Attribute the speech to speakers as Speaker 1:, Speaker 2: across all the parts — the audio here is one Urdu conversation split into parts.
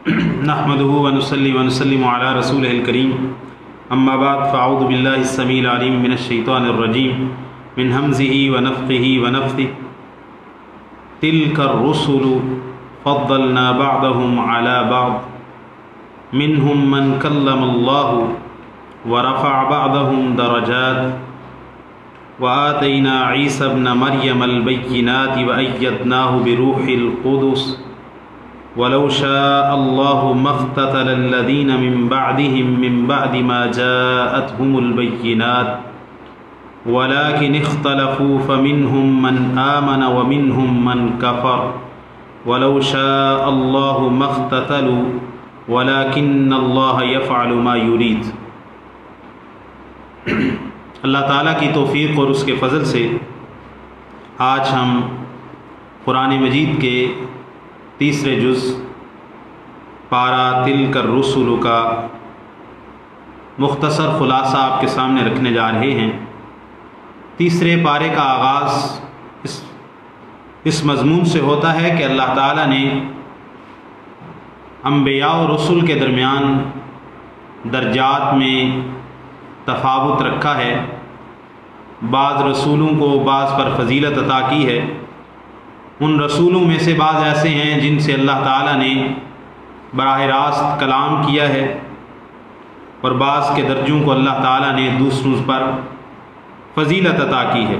Speaker 1: نحمده ونصلي ونسلم على رسوله الكريم اما بعد فاعوذ بالله السميع العليم من الشيطان الرجيم من همزه ونفخه ونفثه تلك الرسل فضلنا بعضهم على بعض منهم من كلم الله ورفع بعضهم درجات وآتينا عيسى ابن مريم البينات وأيدناه بروح القدس ولو شاء الله ما اقتتل الذين من بعدهم من بعد ما جاءتهم البينات ولكن اختلفوا فمنهم من آمن ومنهم من كفر ولو شاء الله ما اقتتلوا ولكن الله يفعل ما يريد۔ اللہ تعالیٰ کی توفیق اور اس کے فضل سے آج ہم قرآن مجید کے تیسرے جز پارہ تلک الرسل کا مختصر خلاصہ آپ کے سامنے رکھنے جا رہے ہیں۔ تیسرے پارے کا آغاز اس مضمون سے ہوتا ہے کہ اللہ تعالیٰ نے انبیاء و رسل کے درمیان درجات میں تفاوت رکھا ہے، بعض رسولوں کو بعض پر فضیلت عطا کی ہے۔ ان رسولوں میں سے بعض ایسے ہیں جن سے اللہ تعالیٰ نے براہ راست کلام کیا ہے، اور بعض کے درجوں کو اللہ تعالیٰ نے دوسروں پر فضیلت عطا کی ہے۔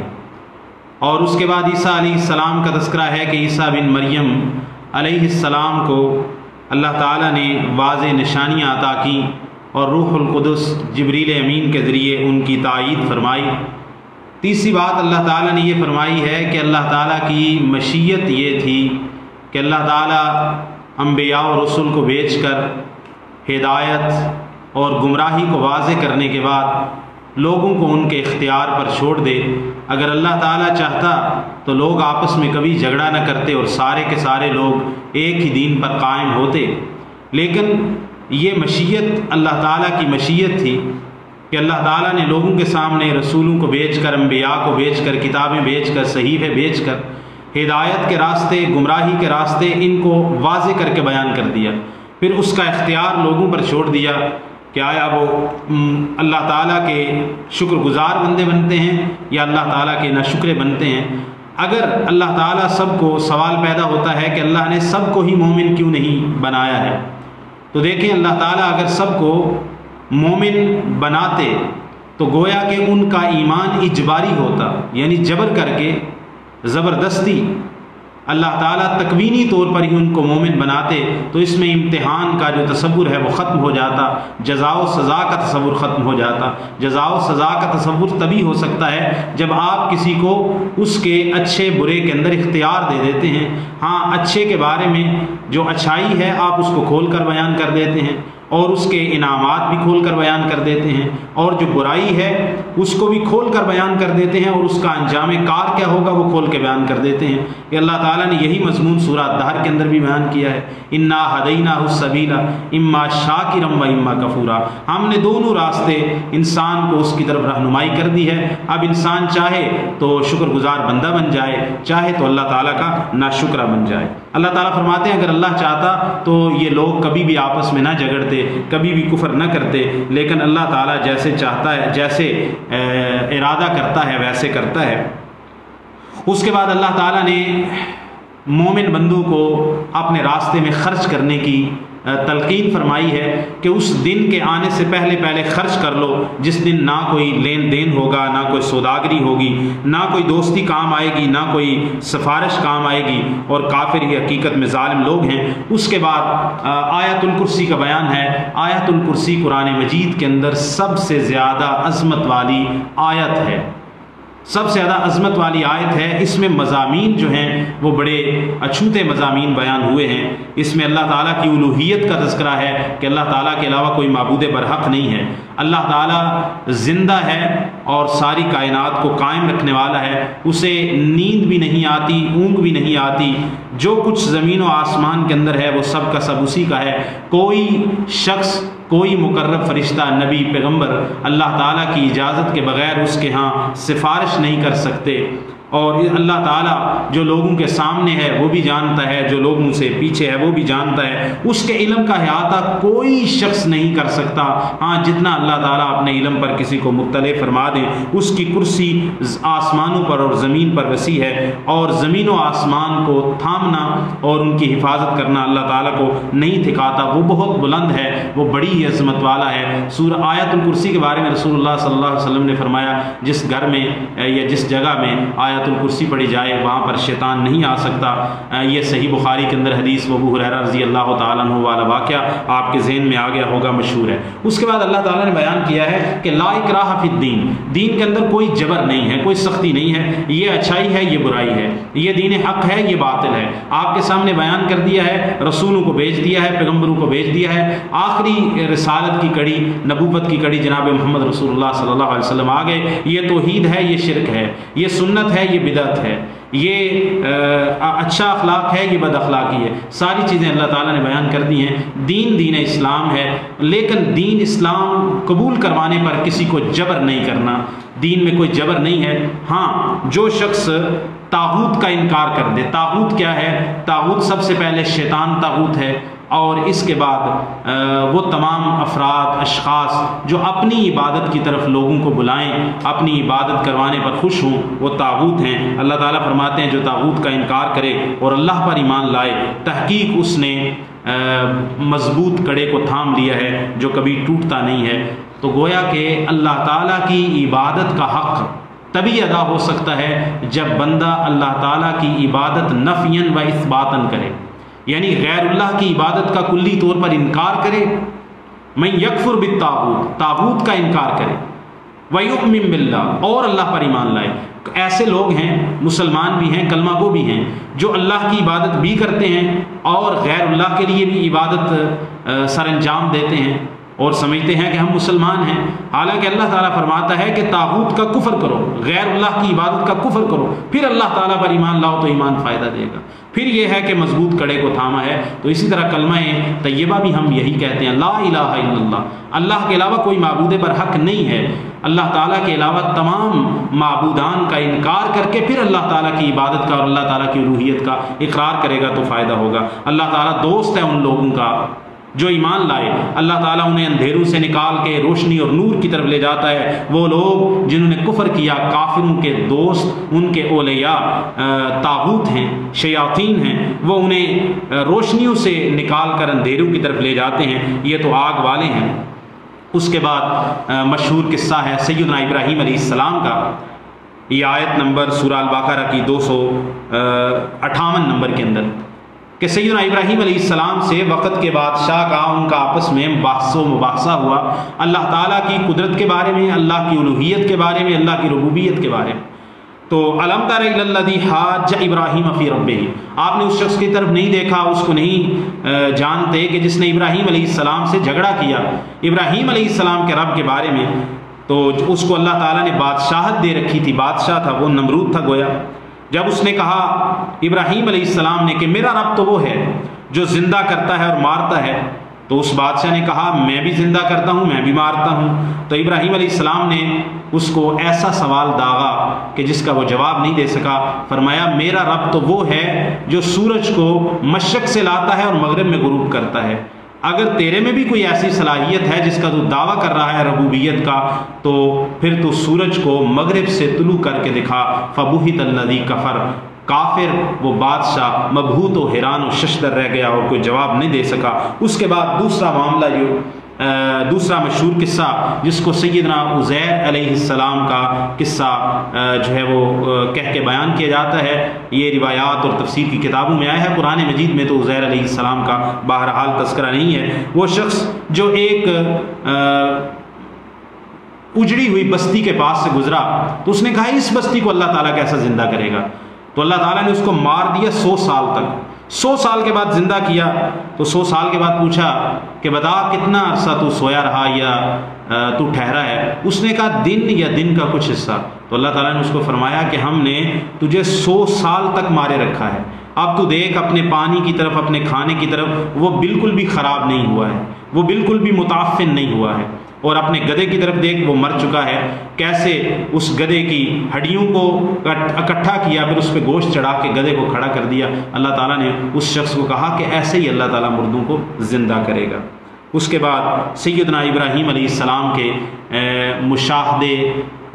Speaker 1: اور اس کے بعد عیسیٰ علیہ السلام کا تذکرہ ہے کہ عیسیٰ بن مریم علیہ السلام کو اللہ تعالیٰ نے واضح نشانیاں عطا کیں اور روح القدس جبریل امین کے ذریعے ان کی تائید فرمائی۔ تیسری بات اللہ تعالیٰ نے یہ فرمائی ہے کہ اللہ تعالیٰ کی مشیت یہ تھی کہ اللہ تعالیٰ انبیاء و رسل کو بھیج کر ہدایت اور گمراہی کو واضح کرنے کے بعد لوگوں کو ان کے اختیار پر چھوڑ دے۔ اگر اللہ تعالیٰ چاہتا تو لوگ آپس میں کبھی جھگڑا نہ کرتے اور سارے کے سارے لوگ ایک ہی دین پر قائم ہوتے، لیکن یہ مشیت اللہ تعالیٰ کی مشیت تھی کہ اللہ تعالیٰ نے لوگوں کے سامنے رسولوں کو بھیج کر، انبیاء کو بھیج کر، کتابیں بھیج کر، صحیفے بھیج کر ہدایت کے راستے، گمراہی کے راستے ان کو واضح کر کے بیان کر دیا۔ پھر اس کا اختیار لوگوں پر چھوڑ دیا کہ آیا وہ اللہ تعالیٰ کے شکر گزار بندے بنتے ہیں یا اللہ تعالیٰ کے ناشکرے بنتے ہیں۔ اگر اللہ تعالیٰ سب کو، سوال پیدا ہوتا ہے کہ اللہ نے سب کو ہی مومن کیوں نہیں بنایا ہے؟ تو دیکھیں اللہ تعالیٰ اگر سب کو مومن بناتے تو گویا کہ ان کا ایمان اجباری ہوتا، یعنی جبر کر کے زبردستی اللہ تعالیٰ تکوینی طور پر ہی ان کو مومن بناتے تو اس میں امتحان کا جو تصور ہے وہ ختم ہو جاتا، جزا و سزا کا تصور ختم ہو جاتا۔ جزا و سزا کا تصور تبھی ہو سکتا ہے جب آپ کسی کو اس کے اچھے برے کے اندر اختیار دے دیتے ہیں۔ ہاں، اچھے کے بارے میں جو اچھائی ہے آپ اس کو کھول کر بیان کر دیتے ہیں اور اس کے انعامات بھی کھول کر بیان کر دیتے ہیں، اور جو برائی ہے اس کو بھی کھول کر بیان کر دیتے ہیں، اور اس کا انجام کار کیا ہوگا وہ کھول کے بیان کر دیتے ہیں۔ کہ اللہ تعالیٰ نے یہی مضمون سورہ الدہر کے اندر بھی بیان کیا ہے، انا ہدیناہ السبیل اما شاکرا و اما کفورا۔ ہم نے دونوں راستے انسان کو اس کی طرف رہنمائی کر دی ہے۔ اب انسان چاہے تو شکر گزار بندہ بن جائے، چاہے تو اللہ تعالیٰ کا ناشکرہ بن جائے۔ اللہ تعالیٰ فرماتے ہیں اگر اللہ چاہتا تو یہ لوگ کبھی بھی آپس میں نہ جھگڑتے، کبھی بھی کفر نہ کرتے، لیکن اللہ تعالیٰ جیسے چاہتا ہے، جیسے ارادہ کرتا ہے ویسے کرتا ہے۔ اس کے بعد اللہ تعالیٰ نے مومن بندوں کو اپنے راستے میں خرچ کرنے کی تلقین فرمائی ہے کہ اس دن کے آنے سے پہلے پہلے خرچ کر لو جس دن نہ کوئی لین دین ہوگا، نہ کوئی سوداگری ہوگی، نہ کوئی دوستی کام آئے گی، نہ کوئی سفارش کام آئے گی، اور کافر ہی حقیقت میں ظالم لوگ ہیں۔ اس کے بعد آیت الکرسی کا بیان ہے۔ آیت الکرسی قرآن مجید کے اندر سب سے زیادہ عظمت والی آیت ہے، سب سے زیادہ عظمت والی آیت ہے۔ اس میں مضامین جو ہیں وہ بڑے اچھوتے مضامین بیان ہوئے ہیں۔ اس میں اللہ تعالیٰ کی الوہیت کا تذکرہ ہے کہ اللہ تعالیٰ کے علاوہ کوئی معبود برحق نہیں ہے۔ اللہ تعالیٰ زندہ ہے اور ساری کائنات کو قائم رکھنے والا ہے، اسے نیند بھی نہیں آتی، اونگ بھی نہیں آتی۔ جو کچھ زمین و آسمان کے اندر ہے وہ سب کا سب اسی کا ہے۔ کوئی شخص، کوئی مقرب فرشتہ، نبی، پیغمبر اللہ تعالیٰ کی اجازت کے بغیر اس کے ہاں سفارش نہیں کر سکتے، اور اللہ تعالیٰ جو لوگوں کے سامنے ہے وہ بھی جانتا ہے، جو لوگوں سے پیچھے ہے وہ بھی جانتا ہے، اس کے علم کا احاطہ کوئی شخص نہیں کر سکتا۔ ہاں جتنا اللہ تعالیٰ اپنے علم پر کسی کو مطلع فرما دیں، اس کی کرسی آسمانوں پر اور زمین پر وسیع ہے، اور زمین و آسمان کو تھامنا اور ان کی حفاظت کرنا اللہ تعالیٰ کو نہیں تھکاتا، وہ بہت بلند ہے، وہ بڑی ہی عظمت والا ہے۔ سورہ آیت الکرسی کے بارے میں رسول اللہ صلی اللہ علیہ وسلم نے فرمایا جس گھر میں یا جس جگہ میں آیت الکرسی پڑھی جائے وہاں پر شیطان نہیں آ سکتا۔ یہ صحیح بخاری کے اندر حدیث ابو ہریرہ رضی اللہ تعالیٰ عنہ والا واقعہ آپ کے ذہن میں آ گیا ہوگا، مشہور ہے۔ اس کے بعد اللہ تعالیٰ نے بیان کیا ہے کہ لا اکراہ فی الدین، دین کے اندر کوئی جبر نہیں ہے، کوئی سختی نہیں ہے، یہ اچھائی ہے، یہ برائی ہے، یہ دین حق ہے، یہ باطل ہے۔ آپ کے سامنے بیان کر دیا ہے، رسولوں کو بھیج دیا ہے، پیغمبروں کو بھیج دیا ہے، آخری رسالت کی کڑی، نبوت کی کڑی جناب محمد رسول اللہ صلی اللہ علیہ وسلم آ گئے۔ یہ توحید ہے، یہ شرک ہے، یہ سنت ہے، یہ بدعت ہے، یہ اچھا اخلاق ہے، یہ بد اخلاقی ہے، ساری چیزیں اللہ تعالیٰ نے بیان کر دی ہیں۔ دین اسلام ہے، لیکن دین اسلام قبول کروانے پر کسی کو جبر نہیں کرنا، دین میں کوئی جبر نہیں ہے۔ ہاں جو شخص طاغوت کا انکار کر دے، طاغوت کیا ہے؟ طاغوت سب سے پہلے شیطان طاغوت ہے، اور اس کے بعد وہ تمام افراد اشخاص جو اپنی عبادت کی طرف لوگوں کو بلائیں، اپنی عبادت کروانے پر خوش ہوں، وہ طاغوت ہیں۔ اللہ تعالیٰ فرماتے ہیں جو طاغوت کا انکار کرے اور اللہ پر ایمان لائے، تحقیق اس نے مضبوط کڑے کو تھام لیا ہے جو کبھی ٹوٹتا نہیں ہے۔ تو گویا کہ اللہ تعالیٰ کی عبادت کا حق تبھی ادا ہو سکتا ہے جب بندہ اللہ تعالیٰ کی عبادت نفیاً و اثباتاً کرے، یعنی غیر اللہ کی عبادت کا کلی طور پر انکار کرے، من یکفر بالطاغوت، طاغوت کا انکار کرے، ویؤمن باللہ، اور اللہ پر ایمان لائے۔ ایسے لوگ ہیں، مسلمان بھی ہیں، کلمہ گو بھی ہیں، جو اللہ کی عبادت بھی کرتے ہیں اور غیر اللہ کے لیے بھی عبادت سر انجام دیتے ہیں اور سمجھتے ہیں کہ ہم مسلمان ہیں، حالانکہ اللہ تعالیٰ فرماتا ہے کہ طاغوت کا کفر کرو، غیر اللہ کی عبادت کا کفر کرو، پھر اللہ تعالیٰ پر ایمان لاؤ تو ایمان فائدہ دے گا۔ پھر یہ ہے کہ مضبوط کڑے کو تھاما ہے۔ تو اسی طرح کلمہ طیبہ بھی ہم یہی کہتے ہیں، لا الہ الا اللہ، اللہ کے علاوہ کوئی معبود برحق نہیں ہے۔ اللہ تعالیٰ کے علاوہ تمام معبودان کا انکار کر کے پھر اللہ تعالیٰ کی عبادت کا اور اللہ تعالیٰ کی الوہیت کا اقرار کرے گا تو فائدہ ہوگا۔ اللہ تعالیٰ دوست ہے ان لوگوں کا جو ایمان لائے، اللہ تعالیٰ انہیں اندھیروں سے نکال کے روشنی اور نور کی طرف لے جاتا ہے۔ وہ لوگ جنہوں نے کفر کیا، کافروں کے دوست ان کے اولیاء طاغوت ہیں، شیاطین ہیں، وہ انہیں روشنیوں سے نکال کر اندھیروں کی طرف لے جاتے ہیں، یہ تو آگ والے ہیں۔ اس کے بعد مشہور قصہ ہے سیدنا ابراہیم علیہ السلام کا، یہ آیت نمبر سورہ البقرہ کی 258 نمبر کے اندر، کہ سیدنا ابراہیم علیہ السلام سے وقت کے بادشاہ کا ان کا آپس میں بحث و مباحثہ ہوا اللہ تعالیٰ کی قدرت کے بارے میں، اللہ کی الوہیت کے بارے میں، اللہ کی ربوبیت کے بارے میں۔ تو الم تر الی الذی حاج ابراہیم فی ربہ، آپ نے اس شخص کی طرف نہیں دیکھا، اس کو نہیں جانتے کہ جس نے ابراہیم علیہ السلام سے جھگڑا کیا ابراہیم علیہ السلام کے رب کے بارے میں۔ تو اس کو اللہ تعالیٰ نے بادشاہت دے رکھی تھی، بادشاہ تھا، وہ نمرود تھا گویا۔ جب اس نے کہا ابراہیم علیہ السلام نے کہ میرا رب تو وہ ہے جو زندہ کرتا ہے اور مارتا ہے، تو اس بادشاہ نے کہا میں بھی زندہ کرتا ہوں، میں بھی مارتا ہوں۔ تو ابراہیم علیہ السلام نے اس کو ایسا سوال داغا کہ جس کا وہ جواب نہیں دے سکا۔ فرمایا میرا رب تو وہ ہے جو سورج کو مشرق سے لاتا ہے اور مغرب میں غروب کرتا ہے، اگر تیرے میں بھی کوئی ایسی صلاحیت ہے جس کا تو دعویٰ کر رہا ہے ربوبیت کا، تو پھر تو سورج کو مغرب سے طلوع کر کے دکھا۔ فبہت الذی کفر، کافر وہ بادشاہ مبہوت و حیران و ششدر رہ گیا اور کوئی جواب نہیں دے سکا۔ اس کے بعد دوسرا معاملہ جو دوسرا مشہور قصہ جس کو سیدنا عزیر علیہ السلام کا قصہ جو ہے وہ کہہ کے بیان کیا جاتا ہے، یہ روایات اور تفسیر کی کتابوں میں آیا ہے، قرآن مجید میں تو عزیر علیہ السلام کا بہرحال تذکرہ نہیں ہے۔ وہ شخص جو ایک اجڑی ہوئی بستی کے پاس سے گزرا تو اس نے کہا اس بستی کو اللہ تعالیٰ کیسا زندہ کرے گا، تو اللہ تعالیٰ نے اس کو مار دیا 100 سال تک۔ 100 سال کے بعد زندہ کیا تو 100 سال کے بعد پوچھا کہ بتا کتنا عرصہ تو سویا رہا یا تو ٹھہرا ہے؟ اس نے کہا دن یا دن کا کچھ حصہ۔ تو اللہ تعالیٰ نے اس کو فرمایا کہ ہم نے تجھے 100 سال تک مارے رکھا ہے، اب تو دیکھ اپنے پانی کی طرف، اپنے کھانے کی طرف، وہ بالکل بھی خراب نہیں ہوا ہے، وہ بالکل بھی متعفن نہیں ہوا ہے۔ اور اپنے گدھے کی طرف دیکھ، وہ مر چکا ہے، کیسے اس گدھے کی ہڈیوں کو اکٹھا کیا، پھر اس پہ گوشت چڑھا کے گدھے کو کھڑا کر دیا۔ اللہ تعالیٰ نے اس شخص کو کہا کہ ایسے ہی اللہ تعالیٰ مردوں کو زندہ کرے گا۔ اس کے بعد سیدنا ابراہیم علیہ السلام کے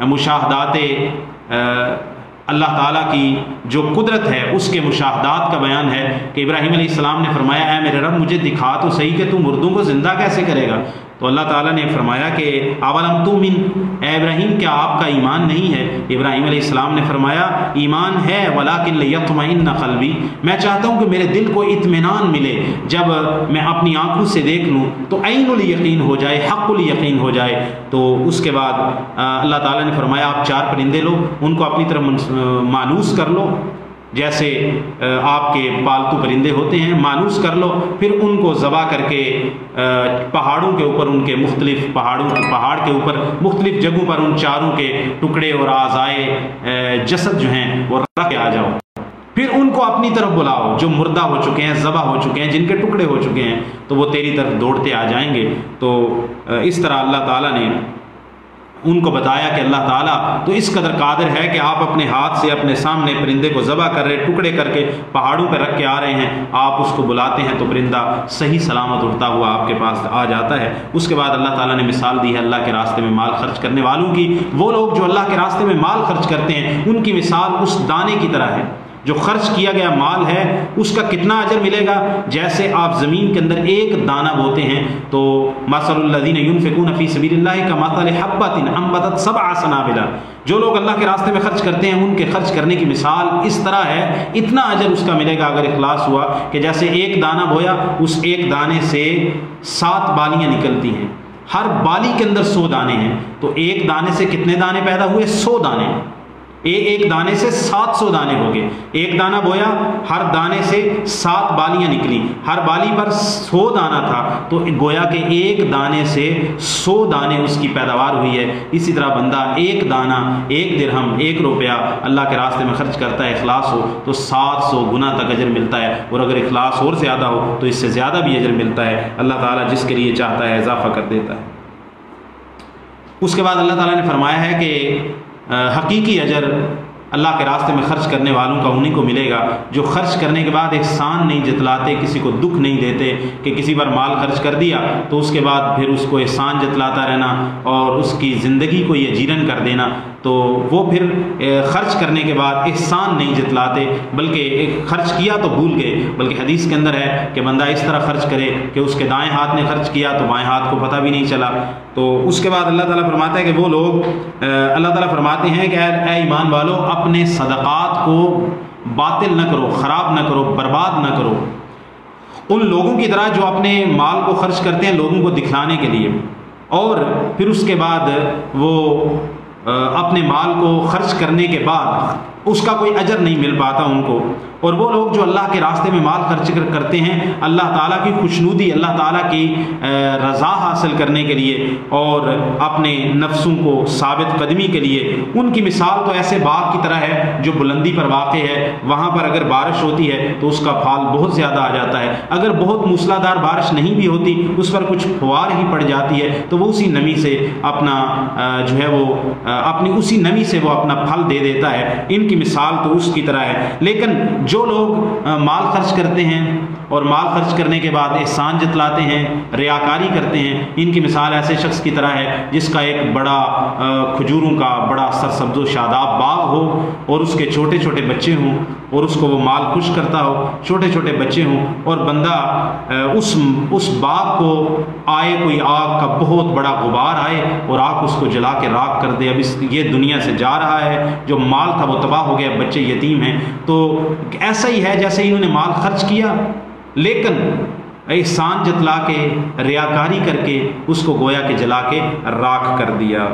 Speaker 1: مشاہدات اللہ تعالیٰ کی جو قدرت ہے اس کے مشاہدات کا بیان ہے کہ ابراہیم علیہ السلام نے فرمایا اے میرے رب مجھے دکھا تو صحیح کہ تو مردوں کو زندہ کیسے کرے گا؟ تو اللہ تعالیٰ نے فرمایا کہ اولم تؤمن، اے ابراہیم کیا آپ کا ایمان نہیں ہے؟ ابراہیم علیہ السلام نے فرمایا ایمان ہے ولکن لیطمئن قلبی، میں چاہتا ہوں کہ میرے دل کو اطمینان ملے، جب میں اپنی آنکھوں سے دیکھ لوں تو عین الیقین ہو جائے، حق الیقین ہو جائے۔ تو اس کے بعد اللہ تعالیٰ نے فرمایا آپ 4 پرندے لو، ان کو اپنی طرف مانوس کر لو، جیسے آپ کے پالتو پرندے ہوتے ہیں، مانوس کر لو، پھر ان کو ذبح کر کے پہاڑوں کے اوپر، ان کے مختلف پہاڑ کے اوپر مختلف جگہوں پر ان 4 کے ٹکڑے اور اعضائے جسد جو ہیں وہ رکھ کے آ جاؤ، پھر ان کو اپنی طرف بلاؤ، جو مردہ ہو چکے ہیں، ذبح ہو چکے ہیں، جن کے ٹکڑے ہو چکے ہیں، تو وہ تیری طرف دوڑتے آ جائیں گے۔ تو اس طرح اللہ تعالیٰ نے ان کو بتایا کہ اللہ تعالیٰ تو اس قدر قادر ہے کہ آپ اپنے ہاتھ سے اپنے سامنے پرندے کو ذبح کر رہے، ٹکڑے کر کے پہاڑوں پہ رکھ کے آ رہے ہیں، آپ اس کو بلاتے ہیں تو پرندہ صحیح سلامت اڑتا ہوا آپ کے پاس آ جاتا ہے۔ اس کے بعد اللہ تعالیٰ نے مثال دی ہے اللہ کے راستے میں مال خرچ کرنے والوں کی۔ وہ لوگ جو اللہ کے راستے میں مال خرچ کرتے ہیں ان کی مثال اس دانے کی طرح ہے، جو خرچ کیا گیا مال ہے اس کا کتنا اجر ملے گا؟ جیسے آپ زمین کے اندر ایک دانہ بوتے ہیں تو مثل الذین ينفقون فی سبیل اللہ کمثل حبۃ انبتت 7 سنابل، جو لوگ اللہ کے راستے میں خرچ کرتے ہیں ان کے خرچ کرنے کی مثال اس طرح ہے، اتنا اجر اس کا ملے گا اگر اخلاص ہوا، کہ جیسے ایک دانہ بویا، اس ایک دانے سے 7 بالیاں نکلتی ہیں، ہر بالی کے اندر 100 دانے ہیں، تو ایک دانے سے کتنے دانے پیدا ہوئے؟ 100 دانے، ایک دانے سے 700 دانے ہو گئے۔ ایک دانہ بویا، ہر دانے سے 7 بالیاں نکلی، ہر بالی پر 100 دانہ تھا، تو گویا کہ ایک دانے سے 100 دانے اس کی پیداوار ہوئی ہے۔ اسی طرح بندہ ایک دانہ، 1 درہم، 1 روپیہ اللہ کے راستے میں خرچ کرتا ہے، اخلاص ہو تو 700 گنا تک اجر ملتا ہے، اور اگر اخلاص اور زیادہ ہو تو اس سے زیادہ بھی اجر ملتا ہے۔ اللہ تعالیٰ جس کے لیے چاہتا ہے اضافہ کر دیتا ہے۔ اس کے بعد اللہ تعالیٰ نے فرمایا ہے کہ حقیقی اجر اللہ کے راستے میں خرچ کرنے والوں کا انہیں کو ملے گا جو خرچ کرنے کے بعد احسان نہیں جتلاتے، کسی کو دکھ نہیں دیتے کہ کسی پر مال خرچ کر دیا تو اس کے بعد پھر اس کو احسان جتلاتا رہنا اور اس کی زندگی کو یہ جیرن کر دینا، تو وہ پھر خرچ کرنے کے بعد احسان نہیں جتلاتے، بلکہ خرچ کیا تو بھول گئے، بلکہ حدیث کے اندر ہے کہ بندہ اس طرح خرچ کرے کہ اس کے دائیں ہاتھ نے خرچ کیا تو بائیں ہاتھ کو پتہ بھی نہیں چلا۔ تو اس کے بعد اللہ تعالیٰ فرماتا ہے کہ وہ لوگ، اللہ تعالیٰ فرماتے ہیں کہ اے ایمان والو اپنے صدقات کو باطل نہ کرو، خراب نہ کرو، برباد نہ کرو، ان لوگوں کی طرح جو اپنے مال کو خرچ کرتے ہیں لوگوں کو دکھلانے کے لیے، اور پھر اس کے بعد وہ اپنے مال کو خرچ کرنے کے بعد اس کا کوئی اجر نہیں مل پاتا ان کو۔ اور وہ لوگ جو اللہ کے راستے میں مال خرچ کرتے ہیں اللہ تعالیٰ کی خوشنودی، اللہ تعالیٰ کی رضا حاصل کرنے کے لیے اور اپنے نفسوں کو ثابت قدمی کے لیے، ان کی مثال تو ایسے باغ کی طرح ہے جو بلندی پر واقع ہے، وہاں پر اگر بارش ہوتی ہے تو اس کا پھال بہت زیادہ آ جاتا ہے، اگر بہت موسلا دھار بارش نہیں بھی ہوتی اس پر کچھ فوار ہی پڑ جاتی ہے تو وہ اسی نمی سے اپنا جو ہے وہ اپنی اسی نمی سے وہ اپنا پھل دے دیتا ہے۔ ان کی مثال تو اس کی طرح ہے۔ لیکن جو لوگ مال خرچ کرتے ہیں اور مال خرچ کرنے کے بعد احسان جتلاتے ہیں، ریاکاری کرتے ہیں، ان کی مثال ایسے شخص کی طرح ہے جس کا ایک بڑا کھجوروں کا بڑا سرسبز و شاداب باغ ہو اور اس کے چھوٹے چھوٹے بچے ہوں اور اس کو وہ مال خوش کرتا ہو، چھوٹے چھوٹے بچے ہوں، اور بندہ اس باغ کو آئے کوئی آگ کا بہت بڑا غبار آئے اور آگ اس کو جلا کے راکھ کر دے، اب یہ دنیا سے جا رہا ہے، جو مال تھا وہ تباہ ہو گیا، بچے یتیم ہیں۔ تو ایسا ہی ہے جیسے انہوں نے مال خرچ کیا لیکن احسان جتلا کے، ریاکاری کر کے اس کو گویا کہ جلا کے راکھ کر دیا۔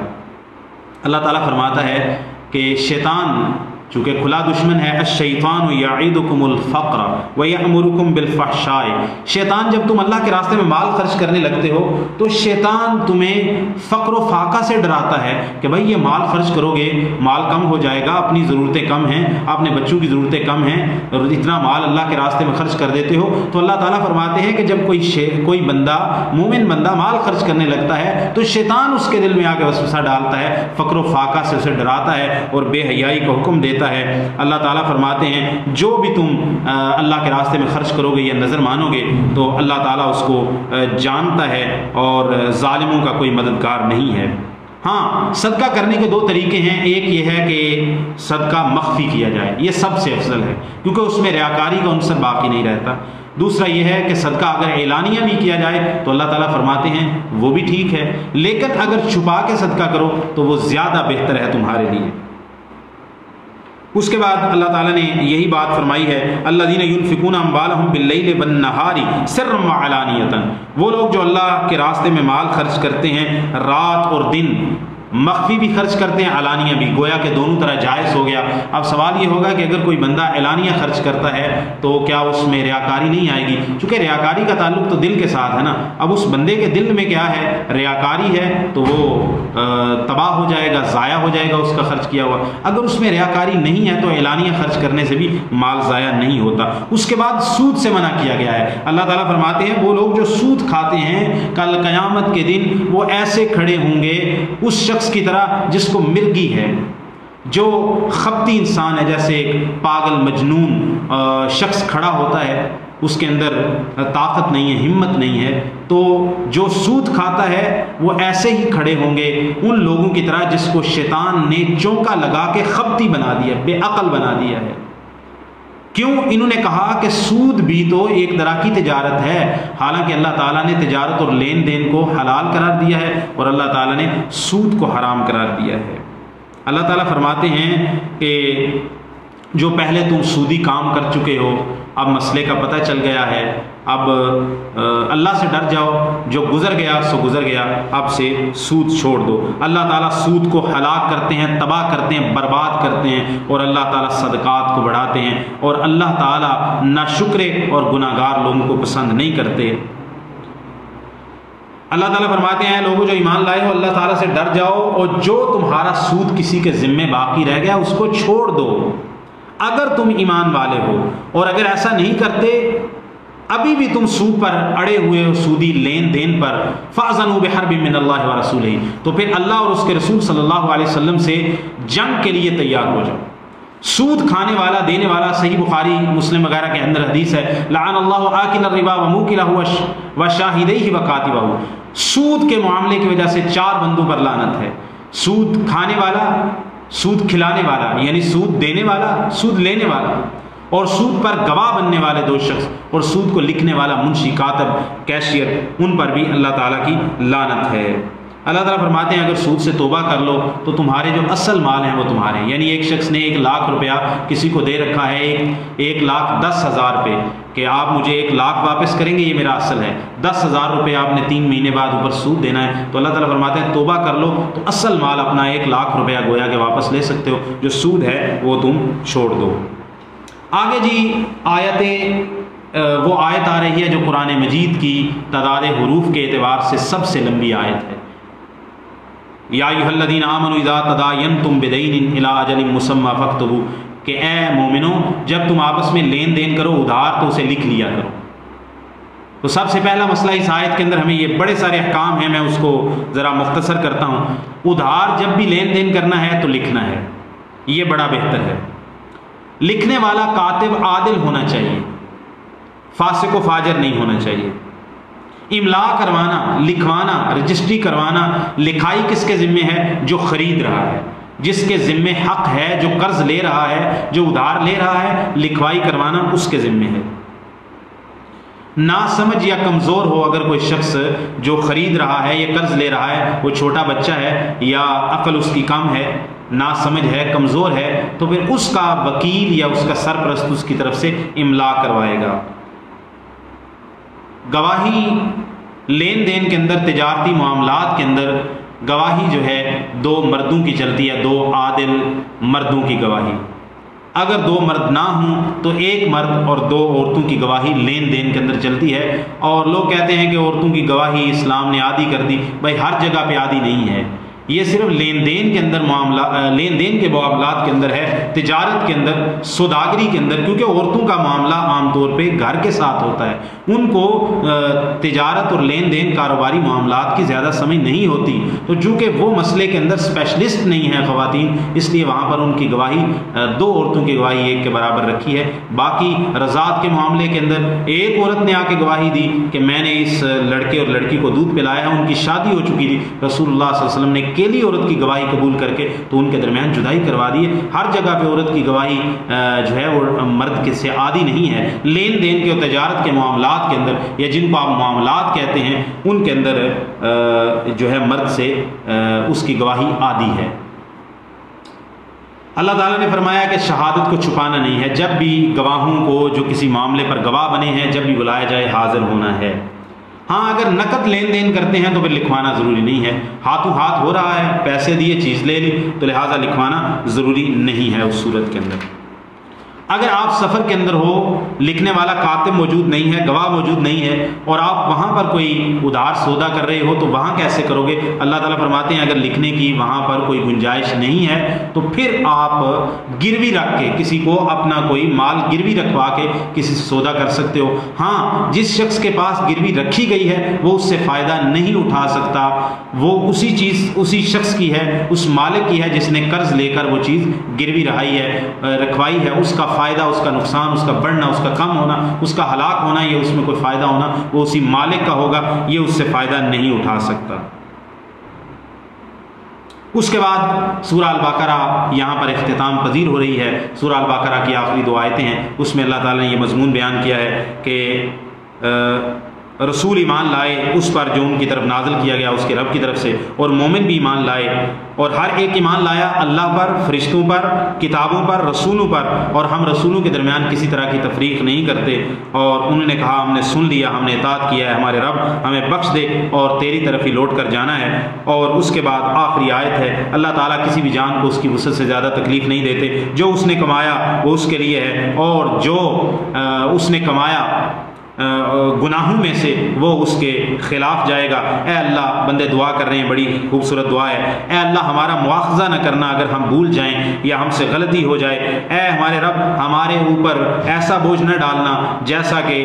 Speaker 1: اللہ تعالیٰ فرماتا ہے کہ شیطان چونکہ کھلا دشمن ہے. الشیطان یعیدکم الفقر ویأمرکم بالفحشاء. شیطان جب تم اللہ کے راستے میں مال خرچ کرنے لگتے ہو تو شیطان تمہیں فقر و فاقہ سے ڈراتا ہے کہ بھائی یہ مال خرچ کرو گے مال کم ہو جائے گا, اپنی ضرورتیں کم ہیں, اپنے بچوں کی ضرورتیں کم ہیں, اور اتنا مال اللہ کے راستے میں خرچ کر دیتے ہو. تو اللہ تعالیٰ فرماتے ہیں کہ جب کوئی بندہ مومن بندہ مال خرچ کرنے لگتا ہے تو شیطان اس کے دل میں آ کے وسوسہ ڈالتا ہے, فقر و فاقہ سے اسے ڈراتا ہے اور بے حیائی کا حکم دیتا ہے. اللہ تعالیٰ فرماتے ہیں جو بھی تم اللہ کے راستے میں خرچ کرو گے یا نظر مانو گے تو اللہ تعالیٰ اس کو جانتا ہے اور ظالموں کا کوئی مددگار نہیں ہے. ہاں, صدقہ کرنے کے 2 طریقے ہیں. ایک یہ ہے کہ صدقہ مخفی کیا جائے, یہ سب سے افضل ہے کیونکہ اس میں ریاکاری کا عنصر باقی نہیں رہتا. دوسرا یہ ہے کہ صدقہ اگر اعلانیہ بھی کیا جائے تو اللہ تعالیٰ فرماتے ہیں وہ بھی ٹھیک ہے, لیکن اگر چھپا کے صدقہ کرو تو وہ زیادہ بہتر ہے تمہارے لیے. اس کے بعد اللہ تعالیٰ نے یہی بات فرمائی ہے, الذین ینفقون اموالہم باللیل والنہار سرا وعلانیۃ. وہ لوگ جو اللہ کے راستے میں مال خرچ کرتے ہیں رات اور دن, مخفی بھی خرچ کرتے ہیں علانیہ بھی, گویا کہ دونوں طرح جائز ہو گیا. اب سوال یہ ہوگا کہ اگر کوئی بندہ اعلانیہ خرچ کرتا ہے تو کیا اس میں ریاکاری نہیں آئے گی؟ چونکہ ریاکاری کا تعلق تو دل کے ساتھ ہے نا. اب اس بندے کے دل میں کیا ہے, ریاکاری ہے, تو وہ تباہ ہو جائے گا, ضائع ہو جائے گا اس کا خرچ کیا ہوا. اگر اس میں ریاکاری نہیں ہے تو اعلانیہ خرچ کرنے سے بھی مال ضائع نہیں ہوتا. اس کے بعد سود سے منع کیا گیا ہے. اللہ تعالیٰ فرماتے ہیں وہ لوگ جو سود کھاتے ہیں کل قیامت کے دن وہ ایسے کھڑے ہوں گے اس شخص کی طرح جس کو مرگی ہے, جو خپتی انسان ہے, جیسے ایک پاگل مجنون شخص کھڑا ہوتا ہے, اس کے اندر طاقت نہیں ہے, ہمت نہیں ہے, تو جو سود کھاتا ہے وہ ایسے ہی کھڑے ہوں گے ان لوگوں کی طرح جس کو شیطان نے چونکا لگا کے خپتی بنا دیا, بے عقل بنا دیا ہے. کیوں؟ انہوں نے کہا کہ سود بھی تو ایک طرح کی تجارت ہے, حالانکہ اللہ تعالیٰ نے تجارت اور لین دین کو حلال قرار دیا ہے اور اللہ تعالیٰ نے سود کو حرام قرار دیا ہے. اللہ تعالیٰ فرماتے ہیں کہ جو پہلے تم سودی کام کر چکے ہو اب مسئلے کا پتہ چل گیا ہے, اب اللہ سے ڈر جاؤ, جو گزر گیا سو گزر گیا, اب سے سود چھوڑ دو. اللہ تعالیٰ سود کو ہلاک کرتے ہیں, تباہ کرتے ہیں, برباد کرتے ہیں, اور اللہ تعالیٰ صدقات کو بڑھاتے ہیں, اور اللہ تعالیٰ ناشکرے اور گناہ گار لوگوں کو پسند نہیں کرتے. اللہ تعالیٰ فرماتے ہیں لوگوں جو ایمان لائے ہو اللہ تعالیٰ سے ڈر جاؤ, اور جو تمہارا سود کسی کے ذمے باقی رہ گیا اس کو چھوڑ دو اگر تم ایمان والے ہو. اور اگر ایسا نہیں کرتے, ابھی بھی تم سود پر اڑے ہوئے ہو, سودی لین دین پر, فَأْذَنُوا بِحَرْبٍ مِّنَ اللَّهِ وَرَسُولِهِ, تو پھر اللہ اور اس کے رسول صلی اللہ علیہ وسلم سے جنگ کے لیے تیار ہو جاؤ. سود کھانے والا, دینے والا, صحیح بخاری مسلم وغیرہ کے اندر حدیث ہے, لعن اللہ آکل الربا وموکلہ وشاہدیہ وکاتبہ. سود کے معاملے کی وجہ سے 4 بندوں پر لعنت ہے. سود کھانے والا, سود کھلانے والا یعنی سود دینے والا, سود لینے والا, اور سود پر گواہ بننے والے 2 شخص, اور سود کو لکھنے والا منشی, کاتب, کیشیئر, ان پر بھی اللہ تعالیٰ کی لعنت ہے. اللہ تعالیٰ فرماتے ہیں اگر سود سے توبہ کر لو تو تمہارے جو اصل مال ہیں وہ تمہارے ہیں. یعنی ایک شخص نے 1 لاکھ روپیہ کسی کو دے رکھا ہے, 1,10,000 روپے, کہ آپ مجھے 1 لاکھ واپس کریں گے, یہ میرا اصل ہے. 10,000 روپے آپ نے 3 مہینے بعد اوپر سود دینا ہے, تو اللہ تعالیٰ فرماتے ہیں توبہ کر لو تو اصل مال اپنا 1 لاکھ روپیہ گویا کہ واپس لے سکتے ہو, جو سود ہے وہ تم چھوڑ دو. آگے جی وہ آیت آ رہی ہے جو قرآن مجید کی تعداد حروف کے اعتبار سے سب سے لمبی آیت ہے. یا ایھا الذین آمنوا اذا تداینتم بدین الی اجل مسمی فاکتبوا, کہ اے مومنو جب تم آپس میں لین دین کرو ادھار تو اسے لکھ لیا کرو. تو سب سے پہلا مسئلہ اس آیت کے اندر ہمیں یہ بڑے سارے احکام ہیں, میں اس کو ذرا مختصر کرتا ہوں. ادھار جب بھی لین دین کرنا ہے تو لکھنا ہے, یہ بڑا بہتر ہے. لکھنے والا کاتب عادل ہونا چاہیے, فاسق و فاجر نہیں ہونا چاہیے. املا کروانا, لکھوانا, رجسٹری کروانا, لکھائی کس کے ذمے ہے؟ جو خرید رہا ہے, جس کے ذمے حق ہے, جو قرض لے رہا ہے, جو ادھار لے رہا ہے, لکھوائی کروانا اس کے ذمے ہے. ناسمجھ یا کمزور ہو اگر کوئی شخص جو خرید رہا ہے یا قرض لے رہا ہے وہ چھوٹا بچہ ہے یا عقل اس کی کم ہے, ناسمجھ ہے, کمزور ہے, تو پھر اس کا وکیل یا اس کا سرپرست اس کی طرف سے املا کروائے گا. گواہی لین دین کے اندر, تجارتی معاملات کے اندر گواہی جو ہے 2 مردوں کی چلتی ہے, 2 عادل مردوں کی گواہی. اگر 2 مرد نہ ہوں تو 1 مرد اور 2 عورتوں کی گواہی لین دین کے اندر چلتی ہے۔ اور لوگ کہتے ہیں کہ عورتوں کی گواہی اسلام نے عادی کر دی، بھائی ہر جگہ پہ عادی نہیں ہے، یہ صرف لین دین کے اندر لین دین کے معاملات کے اندر ہے، تجارت کے اندر، سوداگری کے اندر، کیونکہ عورتوں کا معاملہ عام طور پہ گھر کے ساتھ ہوتا ہے، ان کو تجارت اور لین دین کاروباری معاملات کی زیادہ سمجھ نہیں ہوتی، تو چونکہ وہ مسئلے کے اندر اسپیشلسٹ نہیں ہیں خواتین، اس لیے وہاں پر ان کی گواہی 2 عورتوں کی گواہی 1 کے برابر رکھی ہے۔ باقی رضاعت کے معاملے کے اندر ایک عورت نے آ کے گواہی دی کہ میں نے اس لڑکے اور لڑکی کو دودھ پلایا ہے، ان کی شادی ہو چکی تھی، رسول اللہ صلی اللہ علیہ وسلم نے اکیلی عورت کی گواہی قبول کر کے تو ان کے درمیان جدائی کروا دی ہے۔ ہر جگہ پہ عورت کی گواہی جو ہے وہ مرد سے عادی نہیں ہے۔ لین دین کے اور تجارت کے معاملات کے اندر، یا جن کو آپ معاملات کہتے ہیں، ان کے اندر جو ہے مرد سے اس کی گواہی عادی ہے۔ اللہ تعالیٰ نے فرمایا کہ شہادت کو چھپانا نہیں ہے، جب بھی گواہوں کو جو کسی معاملے پر گواہ بنے ہیں جب بھی بلایا جائے حاضر ہونا ہے۔ ہاں اگر نقد لین دین کرتے ہیں تو پھر لکھوانا ضروری نہیں ہے، ہاتھوں ہاتھ ہو رہا ہے، پیسے دیے چیز لے لی تو لہٰذا لکھوانا ضروری نہیں ہے اس صورت کے اندر۔ اگر آپ سفر کے اندر ہو، لکھنے والا کاتب موجود نہیں ہے، گواہ موجود نہیں ہے، اور آپ وہاں پر کوئی ادھار سودا کر رہے ہو تو وہاں کیسے کرو گے؟ اللہ تعالیٰ فرماتے ہیں اگر لکھنے کی وہاں پر کوئی گنجائش نہیں ہے تو پھر آپ گروی رکھ کے کسی کو اپنا کوئی مال گروی رکھوا کے کسی سے سودا کر سکتے ہو۔ ہاں جس شخص کے پاس گروی رکھی گئی ہے وہ اس سے فائدہ نہیں اٹھا سکتا، وہ اسی شخص کی ہے، اس مالک کی ہے جس نے قرض لے کر وہ چیز گروی رکھوائی ہے، اس کا فائدہ، اس کا نقصان، اس کا بڑھنا، اس کا کم ہونا، اس کا ہلاک ہونا، یہ اس میں کوئی فائدہ ہونا وہ اسی مالک کا ہوگا، یہ اس سے فائدہ نہیں اٹھا سکتا۔ اس کے بعد سورہ البقرہ یہاں پر اختتام پذیر ہو رہی ہے۔ سورہ البقرہ کی آخری 2 آیتیں ہیں، اس میں اللہ تعالیٰ نے یہ مضمون بیان کیا ہے کہ رسول ایمان لائے اس پر جو ان کی طرف نازل کیا گیا اس کے رب کی طرف سے، اور مومن بھی ایمان لائے، اور ہر ایک ایمان لایا اللہ پر، فرشتوں پر، کتابوں پر، رسولوں پر، اور ہم رسولوں کے درمیان کسی طرح کی تفریق نہیں کرتے، اور انہوں نے کہا ہم نے سن لیا، ہم نے اطاعت کیا ہے، ہمارے رب ہمیں بخش دے اور تیری طرف ہی لوٹ کر جانا ہے۔ اور اس کے بعد آخری آیت ہے، اللہ تعالیٰ کسی بھی جان کو اس کی وسعت سے زیادہ تکلیف نہیں دیتے، جو اس نے کمایا وہ اس کے لیے ہے، اور جو اس نے کمایا گناہوں میں سے وہ اس کے خلاف جائے گا۔ اے اللہ، بندے دعا کر رہے ہیں، بڑی خوبصورت دعا ہے، اے اللہ ہمارا مواخذہ نہ کرنا اگر ہم بھول جائیں یا ہم سے غلطی ہو جائے، اے ہمارے رب ہمارے اوپر ایسا بوجھ نہ ڈالنا جیسا کہ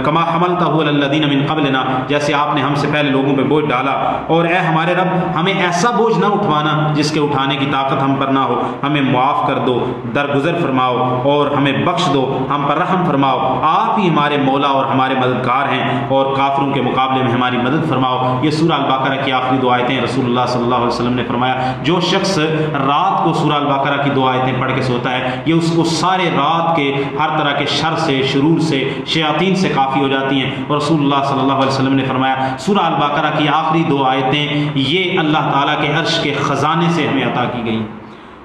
Speaker 1: کما حملتہ علی الذین من قبلنا، جیسے آپ نے ہم سے پہلے لوگوں پہ بوجھ ڈالا، اور اے ہمارے رب ہمیں ایسا بوجھ نہ اٹھوانا جس کے اٹھانے کی طاقت ہم پر نہ ہو، ہمیں معاف کر دو، درگزر فرماؤ اور ہمیں بخش دو، ہم پر رحم فرماؤ، آپ ہی ہمارے مولا اور ہمارے مددگار ہیں، اور کافروں کے مقابلے میں ہماری مدد فرماؤ۔ یہ سورہ البقرہ کی آخری 2 آیتیں رسول اللہ صلی اللہ علیہ وسلم نے فرمایا جو شخص رات کو سورہ البقرہ کی 2 آیتیں پڑھ کے سوتا ہے یہ اس کو سارے رات کے ہر طرح کے شر سے، شرور سے، شیاطین سے کافی ہو جاتی ہیں، اور رسول اللہ صلی اللہ علیہ وسلم نے فرمایا سورہ البقرہ کی آخری 2 آیتیں یہ اللہ تعالیٰ کے عرش کے خزانے سے ہمیں عطا کی گئیں۔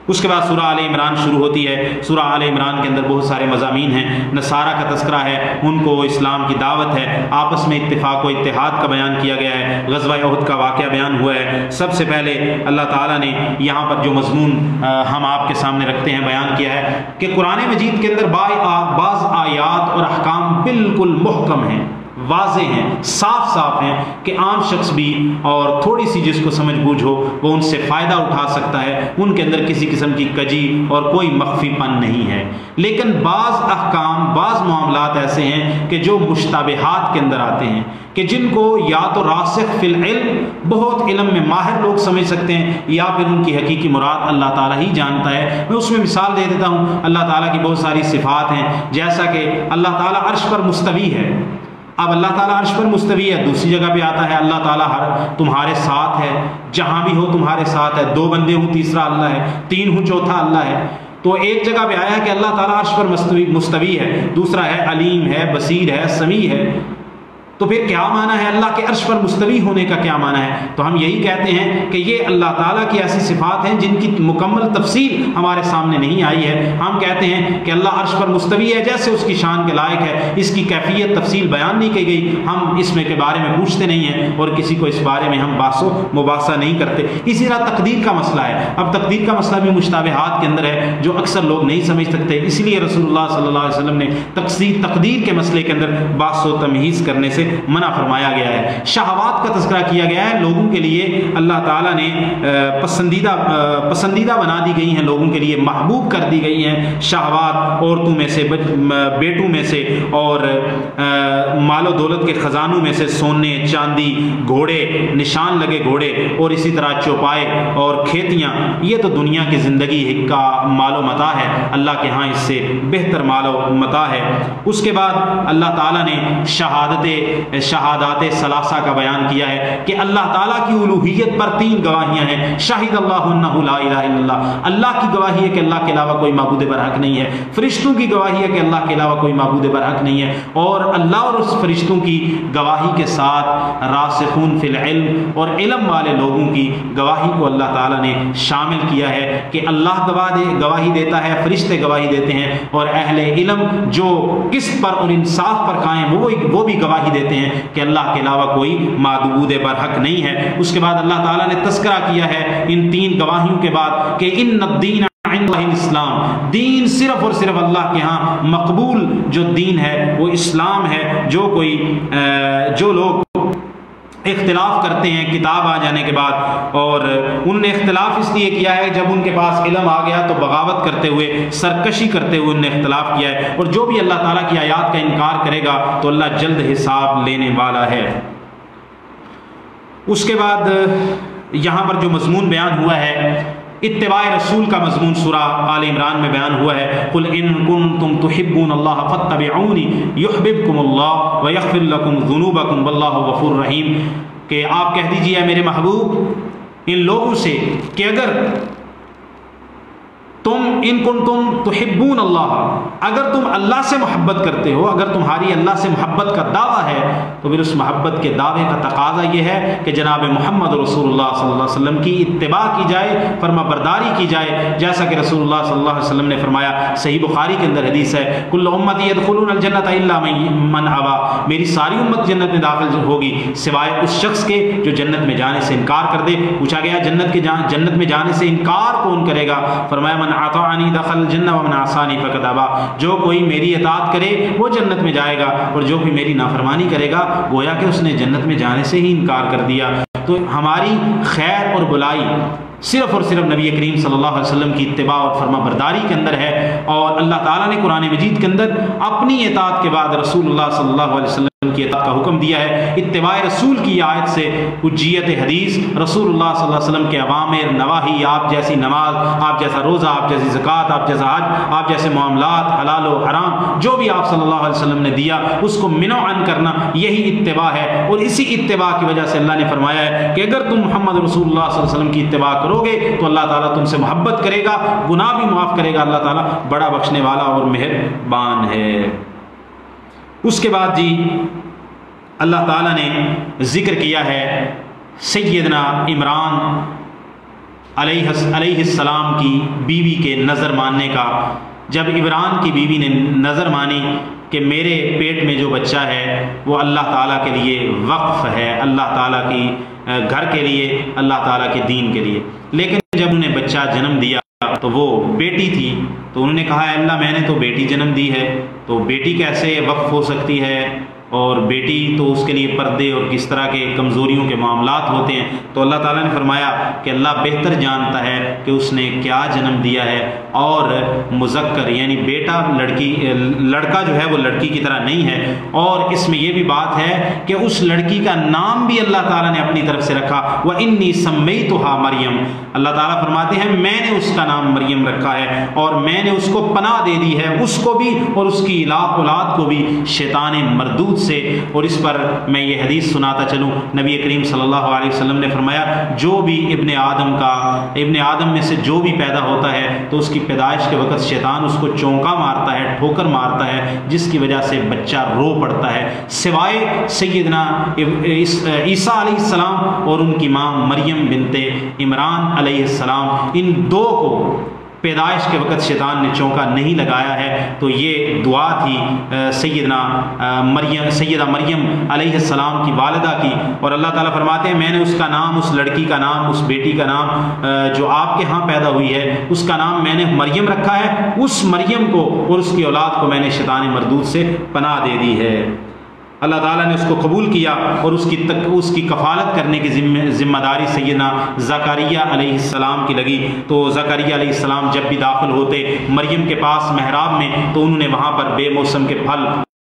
Speaker 1: اس کے بعد سورہ آل عمران شروع ہوتی ہے۔ سورہ آل عمران کے اندر بہت سارے مضامین ہیں، نصارہ کا تذکرہ ہے، ان کو اسلام کی دعوت ہے، آپس میں اتفاق و اتحاد کا بیان کیا گیا ہے، غزوہ احد کا واقعہ بیان ہوا ہے۔ سب سے پہلے اللہ تعالیٰ نے یہاں پر جو مضمون ہم آپ کے سامنے رکھتے ہیں بیان کیا ہے کہ قرآن مجید کے اندر بعض آیات اور احکام بالکل محکم ہیں، واضح ہیں، صاف صاف ہیں کہ عام شخص بھی اور تھوڑی سی جس کو سمجھ بوجھ ہو وہ ان سے فائدہ اٹھا سکتا ہے، ان کے اندر کسی قسم کی کجی اور کوئی مخفی پن نہیں ہے۔ لیکن بعض احکام، بعض معاملات ایسے ہیں کہ جو مشتبہات کے اندر آتے ہیں، کہ جن کو یا تو راسخ فی العلم، بہت علم میں ماہر لوگ سمجھ سکتے ہیں، یا پھر ان کی حقیقی مراد اللہ تعالیٰ ہی جانتا ہے۔ میں اس میں مثال دے دیتا ہوں، اللہ تعالیٰ کی بہت ساری صفات ہیں، جیسا کہ اللہ تعالیٰ عرش پر مستوی ہے۔ اب اللہ تعالیٰ عرش پر مستوی ہے، دوسری جگہ پہ آتا ہے اللہ تعالیٰ تمہارے ساتھ ہے، جہاں بھی ہو تمہارے ساتھ ہے، 2 بندے ہوں تیسرا اللہ ہے، 3 ہوں چوتھا اللہ ہے۔ تو ایک جگہ پہ آیا ہے کہ اللہ تعالیٰ عرش پر مستوی ہے، دوسرا ہے علیم ہے، بصیر ہے، سمیع ہے۔ تو پھر کیا معنی ہے اللہ کے عرش پر مستوی ہونے کا؟ کیا معنی ہے؟ تو ہم یہی کہتے ہیں کہ یہ اللہ تعالیٰ کی ایسی صفات ہیں جن کی مکمل تفصیل ہمارے سامنے نہیں آئی ہے۔ ہم کہتے ہیں کہ اللہ عرش پر مستوی ہے، جیسے اس کی شان کے لائق ہے، اس کی کیفیت تفصیل بیان نہیں کی گئی، ہم اس میں کے بارے میں پوچھتے نہیں ہیں اور کسی کو اس بارے میں ہم بحث و مباحثہ نہیں کرتے۔ اسی طرح تقدیر کا مسئلہ ہے۔ اب تقدیر کا مسئلہ بھی مشتبہات کے اندر ہے جو اکثر لوگ نہیں سمجھ سکتے، اس لیے رسول اللہ صلی اللہ علیہ وسلم نے تقدیر کے مسئلے کے اندر بحث و تمہیز کرنے سے منع فرمایا گیا ہے۔ شہوات کا تذکرہ کیا گیا ہے، لوگوں کے لیے اللہ تعالیٰ نے پسندیدہ بنا دی گئی ہیں، لوگوں کے لیے محبوب کر دی گئی ہیں شہوات، عورتوں میں سے، بیٹوں میں سے، اور مال و دولت کے خزانوں میں سے سونے چاندی، گھوڑے، نشان لگے گھوڑے، اور اسی طرح چوپائے اور کھیتیاں۔ یہ تو دنیا کی زندگی کا مال و متاع ہے، اللہ کے ہاں اس سے بہتر مال و متاع ہے۔ اس کے بعد اللہ تعالیٰ نے شہادات ثلاثہ کا بیان کیا ہے کہ اللہ تعالیٰ کی الوہیت پر 3 گواہیاں ہیں۔ شاہد اللہ انہ لا الہ الا اللہ، اللہ کی گواہی ہے کہ اللہ کے علاوہ کوئی معبود برحق نہیں ہے۔ فرشتوں کی گواہی ہے کہ اللہ کے علاوہ کوئی معبود برحق نہیں ہے، اور اللہ اور اس فرشتوں کی گواہی کے ساتھ راسخون فی العلم اور علم والے لوگوں کی گواہی کو اللہ تعالیٰ نے شامل کیا ہے کہ اللہ گواہی دیتا ہے، فرشتے گواہی دیتے ہیں، اور اہل علم جو قسط پر اور انصاف پر قائم وہ بھی گواہی دیتے ہیں کہ اللہ کے علاوہ کوئی معبود برحق نہیں ہے۔ اس کے بعد اللہ تعالیٰ نے تذکرہ کیا ہے ان 3 گواہیوں کے بعد کہ ان الدین عند اللہ الاسلام، دین صرف اور صرف اللہ کے ہاں مقبول جو دین ہے وہ اسلام ہے۔ جو لوگ اختلاف کرتے ہیں کتاب آ جانے کے بعد، اور انہوں نے اختلاف اس لیے کیا ہے جب ان کے پاس علم آ گیا تو بغاوت کرتے ہوئے، سرکشی کرتے ہوئے انہوں نے اختلاف کیا ہے، اور جو بھی اللہ تعالیٰ کی آیات کا انکار کرے گا تو اللہ جلد حساب لینے والا ہے۔ اس کے بعد یہاں پر جو مضمون بیان ہوا ہے اتباع رسول کا مضمون سورہ آل عمران میں بیان ہوا ہے۔ قل ان کنتم تحبون اللہ فاتبعونی یحببکم اللہ ویغفر لکم ذنوبکم واللہ غفور رحیم، کہ آپ کہہ دیجئے اے میرے محبوب ان لوگوں سے کہ اگر تم ان کنتم تحبون اللہ، اگر تم اللہ سے محبت کرتے ہو، اگر تمہاری اللہ سے محبت کا دعویٰ ہے تو پھر اس محبت کے دعوے کا تقاضا یہ ہے کہ جناب محمد رسول اللہ صلی اللہ علیہ وسلم کی اتباع کی جائے، فرما برداری کی جائے، جیسا کہ رسول اللہ صلی اللہ علیہ وسلم نے فرمایا، صحیح بخاری کے اندر حدیث ہے، کل امتی یدخلون الجنۃ الا من ابا، میری ساری امت جنت میں داخل ہوگی سوائے اس شخص کے جو جنت میں جانے سے انکار کر دے۔ پوچھا گیا جنت میں جانے سے انکار کون کرے گا؟ فرمایا من اطاعنی دخل الجنہ ومن عصانی فقد ابا، جو کوئی میری اطاعت کرے وہ جنت میں جائے گا، اور جو بھی میری نافرمانی کرے گا گویا کہ اس نے جنت میں جانے سے ہی انکار کر دیا۔ تو ہماری خیر اور بلائی صرف اور صرف نبی کریم صلی اللہ علیہ وسلم کی اتباع اور فرما برداری کے اندر ہے، اور اللہ تعالیٰ نے قرآن مجید کے اندر اپنی اطاعت کے بعد رسول اللہ صلی اللہ علیہ وسلم کی اطاعت کا حکم دیا ہے۔ اتباع رسول کی آیت سے حجیت حدیث، رسول اللہ صلی اللہ علیہ وسلم کے اوامر نواہی، آپ جیسی نماز، آپ جیسا روزہ، آپ جیسی زکوٰۃ، آپ جیسا حج، آپ جیسے معاملات حلال و حرام، جو بھی آپ صلی اللہ علیہ وسلم نے دیا اس کو منع عن کرنا، یہی اتباع ہے۔ اور اسی اتباع کی وجہ سے اللہ نے فرمایا ہے کہ اگر تم محمد رسول اللہ صلی اللہ علیہ وسلم کی اتباع کرو گے تو اللہ تعالیٰ تم سے محبت کرے گا، گناہ بھی معاف کرے گا، اللہ تعالیٰ بڑا بخشنے والا اور مہربان ہے۔ اس کے بعد جی اللہ تعالیٰ نے ذکر کیا ہے سیدنا عمران علیہ السلام کی بیوی کے نظر ماننے کا۔ جب عمران کی بیوی نے نظر مانی کہ میرے پیٹ میں جو بچہ ہے وہ اللہ تعالیٰ کے لیے وقف ہے، اللہ تعالیٰ کی گھر کے لیے، اللہ تعالیٰ کے دین کے لیے، لیکن جب انہوں نے بچہ جنم دیا تو وہ بیٹی تھی، تو انہوں نے کہا اے اللہ میں نے تو بیٹی جنم دی ہے، تو بیٹی کیسے وقف ہو سکتی ہے، اور بیٹی تو اس کے لیے پردے اور کس طرح کے کمزوریوں کے معاملات ہوتے ہیں۔ تو اللہ تعالیٰ نے فرمایا کہ اللہ بہتر جانتا ہے کہ اس نے کیا جنم دیا ہے، اور مذکر یعنی بیٹا لڑکا جو ہے وہ لڑکی کی طرح نہیں ہے، اور اس میں یہ بھی بات ہے کہ اس لڑکی کا نام بھی اللہ تعالیٰ نے اپنی طرف سے رکھا، وَإِنِّي سَمَّيْتُهَا مریم، اللہ تعالیٰ فرماتے ہیں میں نے اس کا نام مریم رکھا ہے، اور میں نے اس کو پناہ دے دی ہے، اس کو بھی اور اس کی اولاد کو بھی شیطان مردود مردود سے۔ اور اس پر میں یہ حدیث سناتا چلوں، نبی کریم صلی اللہ علیہ وسلم نے فرمایا جو بھی ابن آدم میں سے جو بھی پیدا ہوتا ہے تو اس کی پیدائش کے وقت شیطان اس کو چونکا مارتا ہے، ٹھوکر مارتا ہے، جس کی وجہ سے بچہ رو پڑتا ہے، سوائے سیدنا عیسیٰ علیہ السلام اور ان کی ماں مریم بنت عمران علیہ السلام، ان دو کو پیدائش کے وقت شیطان نے چونکا نہیں لگایا ہے۔ تو یہ دعا تھی سیدہ مریم علیہ السلام کی والدہ کی، اور اللہ تعالیٰ فرماتے ہیں میں نے اس کا نام، اس لڑکی کا نام، اس بیٹی کا نام جو آپ کے ہاں پیدا ہوئی ہے اس کا نام میں نے مریم رکھا ہے، اس مریم کو اور اس کی اولاد کو میں نے شیطان مردود سے پناہ دے دی ہے۔ اللہ تعالیٰ نے اس کو قبول کیا اور اس کی کفالت کرنے کی ذمہ داری سیدنا زکریا علیہ السلام کی لگی۔ تو زکریا علیہ السلام جب بھی داخل ہوتے مریم کے پاس محراب میں تو انہوں نے وہاں پر بے موسم کے پھل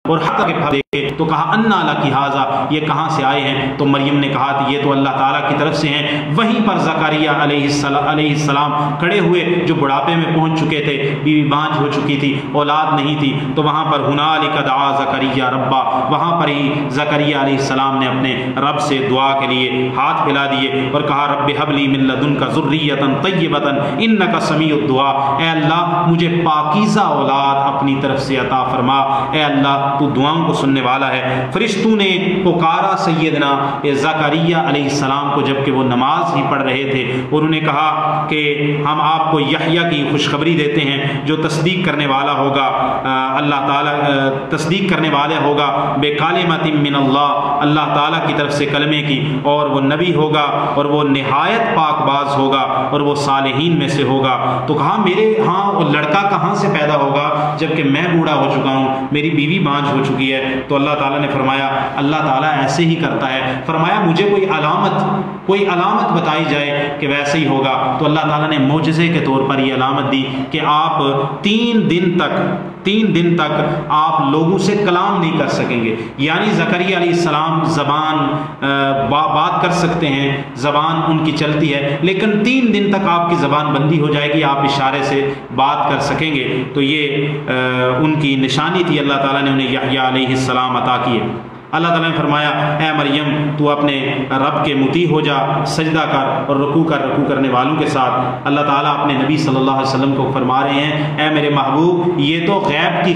Speaker 1: اور حق کے پھل دیکھے تو کہا انا لکی ھذا، یہ کہاں سے آئے ہیں؟ تو مریم نے کہا کہ یہ تو اللہ تعالیٰ کی طرف سے ہیں۔ وہیں پر زکریا علیہ السلام کھڑے ہوئے جو بڑھاپے میں پہنچ چکے تھے، بیوی بانجھ ہو چکی تھی، اولاد نہیں تھی، تو وہاں پر ہنالک دعا زکریا ربا، وہاں پر ہی زکریا علیہ السلام نے اپنے رب سے دعا کے لیے ہاتھ پھیلا دیے اور کہا رب ھب لی من لدنک ذریۃ طیبۃ انک سمیع الدعاء، اے اللہ مجھے پاکیزہ اولاد اپنی طرف سے عطا فرما، اے اللہ تو دعاؤں کو سننے والا ہے۔ فرشتوں نے پکارا سیدنا زکریا علیہ السلام کو جبکہ وہ نماز ہی پڑھ رہے تھے، اور انہوں نے کہا کہ ہم آپ کو یحییٰ کی خوشخبری دیتے ہیں جو تصدیق کرنے والا ہوگا، اللہ تعالیٰ تصدیق کرنے والا ہوگا بے کلمۃ من اللہ تعالیٰ کی طرف سے کلمے کی، اور وہ نبی ہوگا اور وہ نہایت پاک باز ہوگا اور وہ صالحین میں سے ہوگا۔ تو کہا میرے ہاں وہ لڑکا کہاں سے پیدا ہوگا جبکہ میں بوڑھا ہو چکا ہوں، میری بیوی بانجھ ہو چکی ہے؟ تو اللہ تعالیٰ نے فرمایا اللہ تعالیٰ ایسے ہی کرتا ہے۔ فرمایا مجھے کوئی علامت بتائی جائے کہ ویسے ہی ہوگا۔ تو اللہ تعالیٰ نے معجزے کے طور پر یہ علامت دی کہ آپ تین دن تک آپ لوگوں سے کلام نہیں کر سکیں گے، یعنی زکریا علیہ السلام زبان بات کر سکتے ہیں، زبان ان کی چلتی ہے، لیکن 3 دن تک آپ کی زبان بندی ہو جائے گی، آپ اشارے سے بات کر سکیں گے۔ تو یہ ان کی نشانی تھی، اللہ تعالیٰ نے انہیں یحییٰ علیہ السلام عطا کیے۔ اللہ تعالیٰ نے فرمایا اے مریم تو اپنے رب کے مطیع ہو جا، سجدہ کر اور رکوع کرنے والوں کے ساتھ۔ اللہ تعالیٰ اپنے نبی صلی اللہ علیہ وسلم کو فرما رہے ہیں اے میرے محبوب یہ تو غیب کی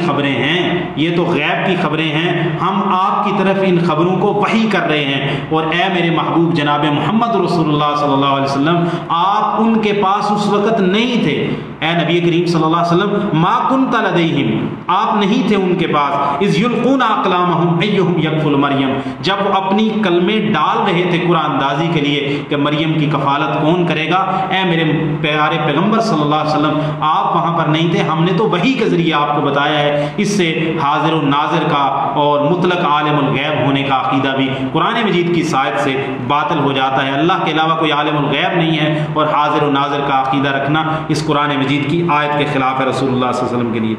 Speaker 1: خبریں ہیں، ہم آپ کی طرف ان خبروں کو وحی کر رہے ہیں، اور اے میرے محبوب جناب محمد رسول اللہ صلی اللہ علیہ وسلم آپ ان کے پاس اس وقت نہیں تھے، اے نبی کریم صلی اللہ علیہ وسلم ما کنت لدیہم، آپ نہیں تھے ان کے پاس، اذ یلقون اقلامہم ایہم یکفل مریم، جب وہ اپنی کلمے ڈال رہے تھے قرآن اندازی کے لیے کہ مریم کی کفالت کون کرے گا۔ اے میرے پیارے پیغمبر صلی اللہ علیہ وسلم آپ وہاں پر نہیں تھے، ہم نے تو وحی کے ذریعے آپ کو بتایا ہے۔ اس سے حاضر و ناظر کا اور مطلق عالم الغیب ہونے کا عقیدہ بھی قرآن مجید کی سائد سے باطل ہو جاتا ہے۔ اللہ کے علاوہ کوئی عالم الغیب نہیں ہے، اور حاضر و ناظر کا عقیدہ رکھنا اس قرآن مجید کی آیت کے خلاف ہے رسول اللہ صلی اللہ علیہ وسلم کے لیے۔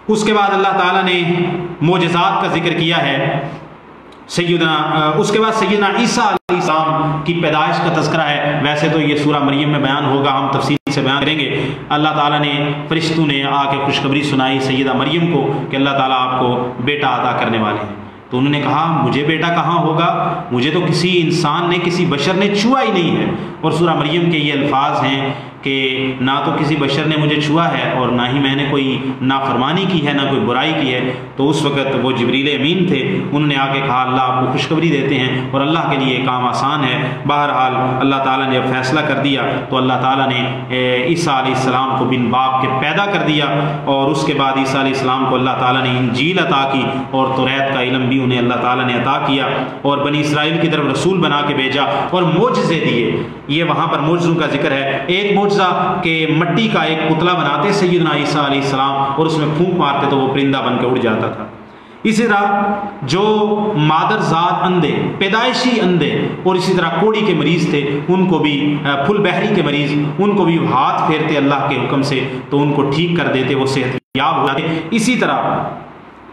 Speaker 1: اس کے بعد اللہ تعالیٰ نے معجزات کا ذکر کیا ہے، اس کے بعد سیدنا عیسیٰ علیہ السلام کی پیدائش کا تذکرہ ہے۔ ویسے تو یہ سورہ مریم میں بیان ہوگا، ہم تفصیل سے بیان کریں گے۔ اللہ تعالیٰ نے فرشتوں نے آ کے خوشخبری سنائی سیدہ مریم کو کہ اللہ تعالیٰ آپ کو بیٹا عطا کرنے والے ہیں۔ تو انہوں نے کہا مجھے بیٹا کہاں ہوگا، مجھے تو کسی انسان نے کسی بشر نے چھوا ہی نہیں ہے۔ اور سورہ مریم کے یہ الفاظ ہیں کہ نہ تو کسی بشر نے مجھے چھوا ہے اور نہ ہی میں نے کوئی نافرمانی کی ہے، نہ کوئی برائی کی ہے۔ تو اس وقت وہ جبریل امین تھے، انہوں نے آ کے کہا اللہ آپ کو خوشخبری دیتے ہیں اور اللہ کے لیے یہ کام آسان ہے۔ بہرحال اللہ تعالیٰ نے اب فیصلہ کر دیا، تو اللہ تعالیٰ نے عیسیٰ علیہ السلام کو بن باپ کے پیدا کر دیا، اور اس کے بعد عیسیٰ علیہ السلام کو اللہ تعالیٰ نے انجیل عطا کی اور توریت کا علم بھی انہیں اللہ تعالیٰ نے عطا کیا، اور بنی اسرائیل کی طرف رسول بنا کے بھیجا اور معجزے دیے۔ یہ وہاں پر معجزوں کا ذکر ہے۔ ایک معجزہ کہ مٹی کا ایک پتلا بناتے سیدنا عیسیٰ علیہ السلام اور اس میں پھونک مارتے تو وہ پرندہ بن کے اڑ جاتا تھا۔ اسی طرح جو مادر زاد اندھے، پیدائشی اندھے، اور اسی طرح کوڑی کے مریض تھے ان کو بھی، پھل بحری کے مریض ان کو بھی ہاتھ پھیرتے اللہ کے حکم سے تو ان کو ٹھیک کر دیتے، وہ صحت یاب ہو جاتے۔ اسی طرح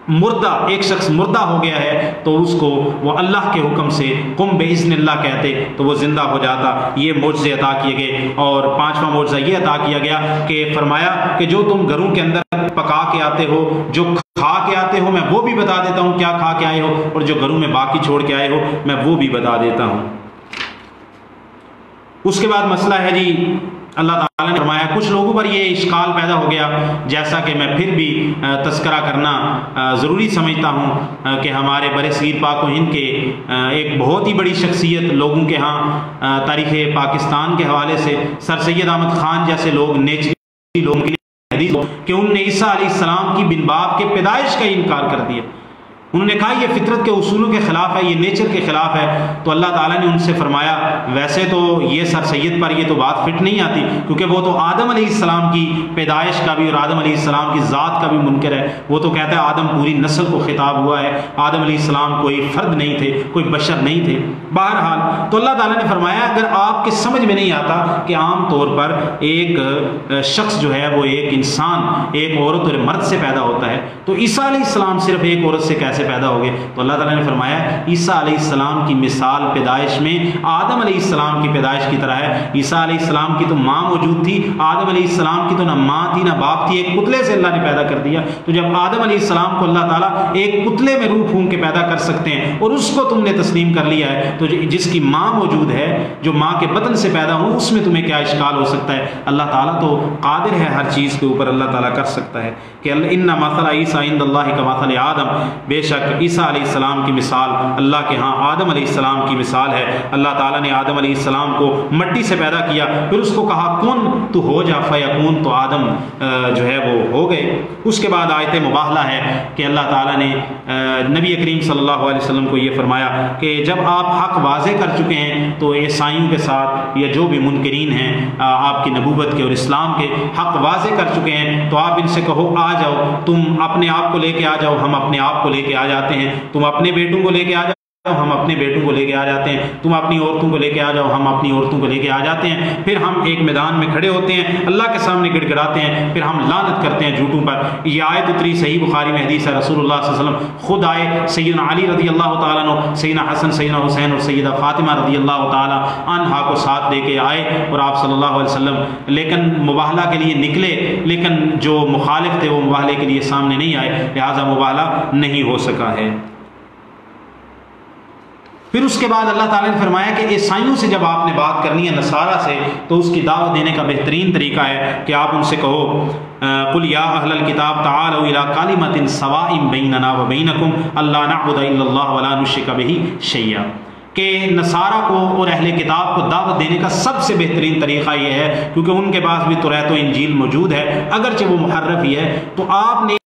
Speaker 1: مردہ، ایک شخص مردہ ہو گیا ہے تو اس کو وہ اللہ کے حکم سے قم باذن اللہ کہتے تو وہ زندہ ہو جاتا۔ یہ معجزے عطا کیے گئے۔ اور 5واں معجزہ یہ عطا کیا گیا کہ فرمایا کہ جو تم گھروں کے اندر پکا کے آتے ہو، جو کھا کے آتے ہو میں وہ بھی بتا دیتا ہوں کیا کھا کے آئے ہو، اور جو گھروں میں باقی چھوڑ کے آئے ہو میں وہ بھی بتا دیتا ہوں۔ اس کے بعد مسئلہ ہے جی، اللہ تعالیٰ نے فرمایا کچھ لوگوں پر یہ اشکال پیدا ہو گیا، جیسا کہ میں پھر بھی تذکرہ کرنا ضروری سمجھتا ہوں کہ ہمارے برِ صغیر پاک و ہند کے ایک بہت ہی بڑی شخصیت لوگوں کے ہاں تاریخ پاکستان کے حوالے سے سر سید احمد خان جیسے لوگ نیچری لوگوں کے لیے حدیث کہ انہوں نے عیسیٰ علیہ السلام کی بن باپ کے پیدائش کا انکار کر دیا۔ انہوں نے کہا یہ فطرت کے اصولوں کے خلاف ہے، یہ نیچر کے خلاف ہے۔ تو اللہ تعالیٰ نے ان سے فرمایا ویسے تو یہ سر سید پر یہ تو بات فٹ نہیں آتی، کیونکہ وہ تو آدم علیہ السلام کی پیدائش کا بھی اور آدم علیہ السلام کی ذات کا بھی منکر ہے۔ وہ تو کہتا ہے آدم پوری نسل کو خطاب ہوا ہے، آدم علیہ السلام کوئی فرد نہیں تھے، کوئی بشر نہیں تھے۔ بہرحال تو اللہ تعالیٰ نے فرمایا اگر آپ کے سمجھ میں نہیں آتا کہ عام طور پر ایک شخص جو ہے وہ ایک انسان ایک عورت اور مرد سے پیدا ہوتا ہے، تو عیسیٰ علیہ السلام صرف ایک عورت سے کیسے پیدا ہو گئے؟ تو اللہ تعالیٰ نے فرمایا عیسیٰ علیہ السلام کی مثال پیدائش میں آدم علیہ السلام کی پیدائش کی طرح ہے۔ عیسیٰ علیہ السلام کی تو ماں موجود تھی، آدم علیہ السلام کی تو نہ ماں تھی نہ باپ تھی، ایک پتلے سے اللہ نے پیدا کر دیا۔ تو جب آدم علیہ السلام کو اللہ تعالیٰ ایک پتلے میں روح پھونک کے پیدا کر سکتے ہیں اور اس کو تم نے تسلیم کر لیا ہے، تو جس کی ماں موجود ہے، جو ماں کے بطن سے پیدا ہو، اس میں تمہیں کیا اشکال ہو سکتا ہے؟ اللہ تعالیٰ تو قادر ہے ہر چیز کے اوپر، اللہ تعالیٰ کر سکتا ہے کہ ان مثل عیسیٰ عند اللہ کمثل آدم، بے شک عیسیٰ علیہ السلام کی مثال اللہ کے ہاں آدم علیہ السلام کی مثال ہے۔ اللہ تعالیٰ نے آدم علیہ السلام کو مٹی سے پیدا کیا، پھر اس کو کہا کن تو ہو جا فیکون، تو آدم جو ہے وہ ہو گئے۔ اس کے بعد آیت مباہلہ ہے کہ اللہ تعالیٰ نے نبی کریم صلی اللہ علیہ وسلم کو یہ فرمایا کہ جب آپ حق واضح کر چکے ہیں تو عیسائیوں کے ساتھ یا جو بھی منکرین ہیں آپ کی نبوت کے اور اسلام کے حق واضح کر چکے ہیں، تو آپ ان سے کہو آ جاؤ، تم اپنے آپ کو لے کے آ جاؤ، ہم اپنے آپ کو لے کے آ جاتے ہیں، تم اپنے بیٹوں کو لے کے آ جاؤ، ہم اپنے بیٹوں کو لے کے آ جاتے ہیں، تم اپنی عورتوں کو لے کے آ جاؤ، ہم اپنی عورتوں کو لے کے آ جاتے ہیں۔ پھر ہم ایک میدان میں کھڑے ہوتے ہیں، اللہ کے سامنے گڑ گڑاتے ہیں، پھر ہم لعنت کرتے ہیں جھوٹوں پر۔ یہ آیت اتری صحیح بخاری میں حدیث ہے، رسول اللہ صلی اللہ علیہ وسلم خود آئے، سیدنا علی رضی اللہ تعالیٰ عنہ، سیدنا حسن، سیدنا حسین اور سیدہ فاطمہ رضی اللہ تعالیٰ عنہا کو ساتھ لے کے آئے اور آپ صلی اللہ علیہ وسلم لیکن مباہلہ کے لیے نکلے، لیکن جو مخالف تھے وہ مباہلے کے لیے سامنے نہیں آئے، لہٰذا مباہلہ نہیں ہو سکا ہے۔ پھر اس کے بعد اللہ تعالیٰ نے فرمایا کہ عیسائیوں سے جب آپ نے بات کرنی ہے، نصارہ سے، تو اس کی دعوت دینے کا بہترین طریقہ ہے کہ آپ ان سے کہو قل یا اہل الکتاب تعالوا الی کلمۃ سواء بیننا وبینکم الا نعبد الا اللہ ولا نشرک بہ شیئا، کہ نصارہ کو اور اہل کتاب کو دعوت دینے کا سب سے بہترین طریقہ یہ ہے، کیونکہ ان کے پاس بھی توریت و انجیل موجود ہے اگرچہ وہ محرف ہی ہے، تو آپ نے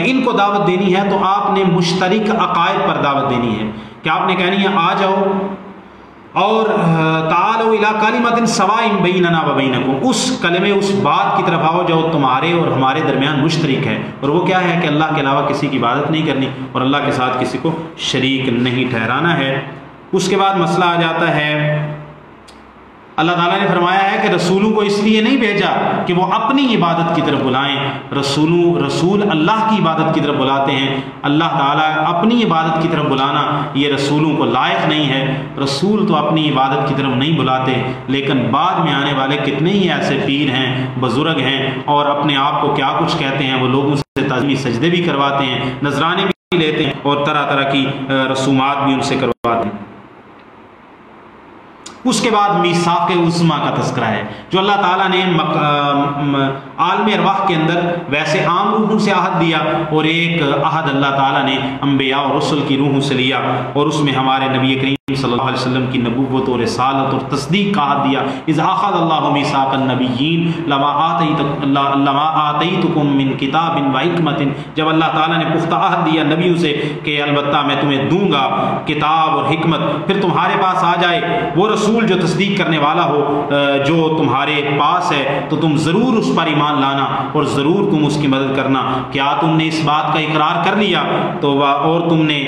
Speaker 1: ان کو دعوت دینی ہے تو آپ نے مشترک عقائد پر دعوت دینی ہے، کہ آپ نے کہنی ہے آ جاؤ اور تعالوا الی کلمۃ سواء بیننا وبینکم، اس کلمے اس بات کی طرف آؤ جو تمہارے اور ہمارے درمیان مشترک ہے، اور وہ کیا ہے کہ اللہ کے علاوہ کسی کی عبادت نہیں کرنی اور اللہ کے ساتھ کسی کو شریک نہیں ٹھہرانا ہے۔ اس کے بعد مسئلہ آ جاتا ہے، اللہ تعالیٰ نے فرمایا ہے کہ رسولوں کو اس لیے نہیں بھیجا کہ وہ اپنی عبادت کی طرف بلائیں، رسول اللہ کی عبادت کی طرف بلاتے ہیں، اللہ تعالیٰ اپنی عبادت کی طرف بلانا یہ رسولوں کو لائق نہیں ہے۔ رسول تو اپنی عبادت کی طرف نہیں بلاتے، لیکن بعد میں آنے والے کتنے ہی ایسے پیر ہیں، بزرگ ہیں، اور اپنے آپ کو کیا کچھ کہتے ہیں، وہ لوگوں سے تعظیمی سجدے بھی کرواتے ہیں، نذرانے بھی لیتے ہیں اور طرح طرح کی رسومات بھی ان سے کرواتے ہیں۔ اس کے بعد میثاق عظمیٰ کا تذکرہ ہے، جو اللہ تعالیٰ نے عالم ارواح کے اندر ویسے عام روحوں سے عہد دیا، اور ایک عہد اللہ تعالیٰ نے انبیاء اور رسل کی روحوں سے لیا، اور اس میں ہمارے نبی کریم صلی اللہ علیہ وسلم کی نبوت اور رسالت اور تصدیق کا عہد دیا۔ اذ اخذ اللہ میثاق النبیین لما آتیتکم من کتاب و حکمت، جب اللہ تعالیٰ نے پختہ عہد دیا نبیوں سے کہ البتہ میں تمہیں دوں گا کتاب اور حکمت، پھر تمہارے پاس آ جائے وہ رسول جو تصدیق کرنے والا ہو جو تمہارے پاس ہے، تو تم ضرور اس پر ایمان لانا اور ضرور تم اس کی مدد کرنا۔ کیا تم نے اس بات کا اقرار کر لیا تو اور تم نے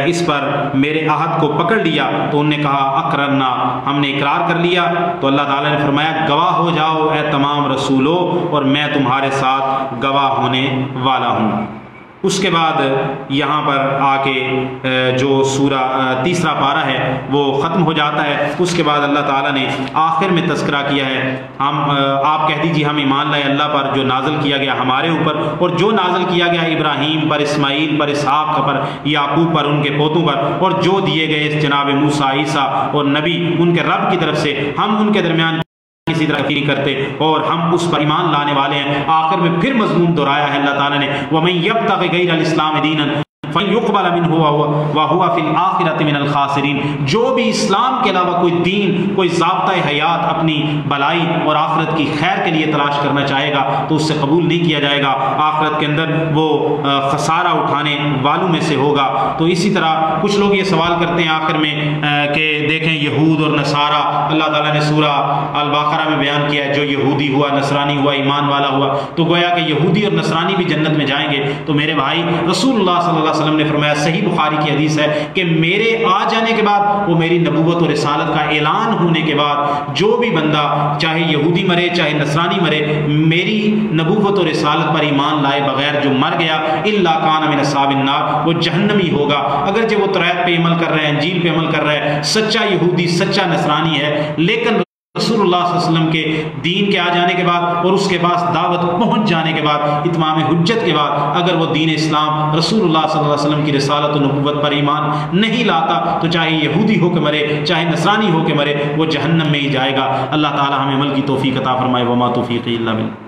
Speaker 1: اس پر میرے عہد کو پکڑ لیا؟ تو انہوں نے کہا اقررنا، ہم نے اقرار کر لیا۔ تو اللہ تعالیٰ نے فرمایا گواہ ہو جاؤ اے تمام رسولوں، اور میں تمہارے ساتھ گواہ ہونے والا ہوں۔ اس کے بعد یہاں پر آ کے جو سورہ تیسرا پارہ ہے وہ ختم ہو جاتا ہے۔ اس کے بعد اللہ تعالیٰ نے آخر میں تذکرہ کیا ہے، آپ کہہ دیجیے ہم ایمان لائے اللہ پر جو نازل کیا گیا ہمارے اوپر، اور جو نازل کیا گیا ابراہیم پر، اسماعیل پر، اسحاق پر، یعقوب پر، ان کے پوتوں پر، اور جو دیے گئے جناب موسیٰ، عیسیٰ اور نبی ان کے رب کی طرف سے، ہم ان کے درمیان کسی طرح نہیں کرتے اور ہم اس پر ایمان لانے والے ہیں۔ آخر میں پھر مضمون دہرایا ہے اللہ تعالیٰ نے، وَمَن يَبْتَغِ غَيْرَ الْإِسْلَامِ دِينًا فَيُقْبَلَ مِنْهُ وَهُوَ فِي الْآخِرَةِ مِنَ الْخَاسِرِينَ، جو بھی اسلام کے علاوہ کوئی دین، کوئی ضابطۂ حیات اپنی بلائی اور آخرت کی خیر کے لیے تلاش کرنا چاہے گا تو اس سے قبول نہیں کیا جائے گا، آخرت کے اندر وہ خسارہ اٹھانے والوں میں سے ہوگا۔ تو اسی طرح کچھ لوگ یہ سوال کرتے ہیں آخر میں کہ دیکھیں یہود اور نصارہ، اللہ تعالیٰ نے سورہ البقرہ میں بیان کیا ہے جو یہودی ہوا، نصرانی ہوا، ایمان والا ہوا، تو گویا کہ یہودی اور نصرانی بھی جنت میں جائیں گے۔ تو میرے بھائی رسول اللہ صلی اللہ علیہ وسلم نے فرمایا، صحیح بخاری کی حدیث ہے کہ میرے آ جانے کے بعد، وہ میری نبوت اور رسالت کا اعلان ہونے کے بعد، جو بھی بندہ چاہے یہودی مرے چاہے نصرانی مرے، میری نبوت اور رسالت پر ایمان لائے بغیر جو مر گیا، الا کان من اصحاب النار، وہ جہنمی ہوگا۔ اگرچہ وہ توریت پہ عمل کر رہے ہیں، انجیل پہ عمل کر رہے ہیں، سچا یہودی سچا نصرانی ہے، لیکن رسول اللہ صلی اللہ علیہ وسلم کے دین کے آ جانے کے بعد اور اس کے پاس دعوت پہنچ جانے کے بعد، اتمام حجت کے بعد، اگر وہ دین اسلام رسول اللہ صلی اللہ علیہ وسلم کی رسالت و نبوت پر ایمان نہیں لاتا تو چاہے یہودی ہو کے مرے چاہے نصرانی ہو کے مرے، وہ جہنم میں ہی جائے گا۔ اللہ تعالی ہمیں عمل کی توفیق عطا فرمائے۔ وما توفیقی الا باللہ۔